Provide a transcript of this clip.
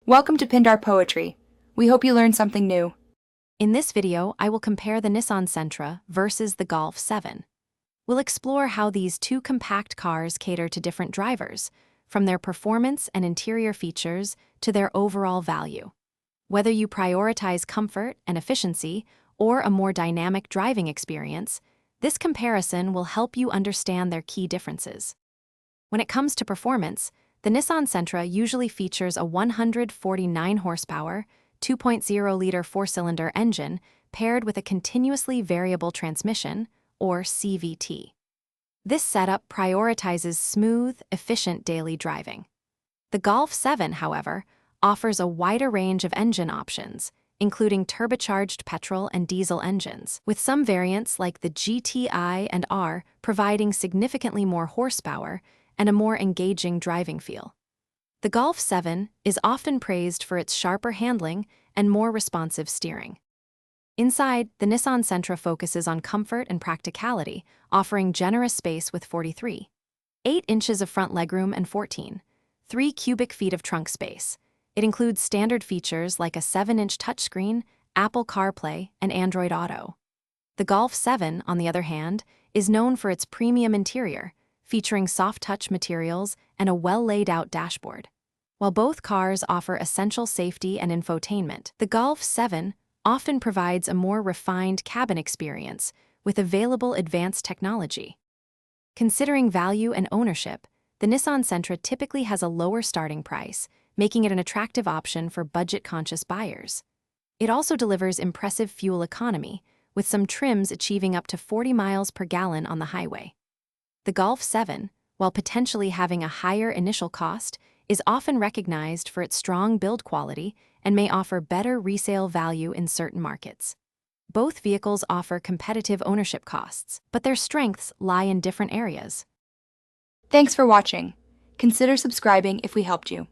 Welcome to Pindar Poetry. We hope you learned something new. In this video, I will compare the Nissan Sentra versus the Golf 7. We'll explore how these two compact cars cater to different drivers, from their performance and interior features to their overall value. Whether you prioritize comfort and efficiency or a more dynamic driving experience, this comparison will help you understand their key differences. When it comes to performance, the Nissan Sentra usually features a 149 horsepower, 2.0-liter four-cylinder engine paired with a continuously variable transmission, or CVT. This setup prioritizes smooth, efficient daily driving. The Golf 7, however, offers a wider range of engine options, including turbocharged petrol and diesel engines, with some variants like the GTI and R providing significantly more horsepower and a more engaging driving feel. The Golf 7 is often praised for its sharper handling and more responsive steering. Inside, the Nissan Sentra focuses on comfort and practicality, offering generous space with 43.8 inches of front legroom and 14.3 cubic feet of trunk space. It includes standard features like a 7-inch touchscreen, Apple CarPlay, and Android Auto. The Golf 7, on the other hand, is known for its premium interior, featuring soft-touch materials and a well-laid-out dashboard. While both cars offer essential safety and infotainment, the Golf 7 often provides a more refined cabin experience with available advanced technology. Considering value and ownership, the Nissan Sentra typically has a lower starting price, making it an attractive option for budget-conscious buyers. It also delivers impressive fuel economy, with some trims achieving up to 40 miles per gallon on the highway. The Golf 7, while potentially having a higher initial cost, is often recognized for its strong build quality and may offer better resale value in certain markets. Both vehicles offer competitive ownership costs, but their strengths lie in different areas. Thanks for watching. Consider subscribing if we helped you.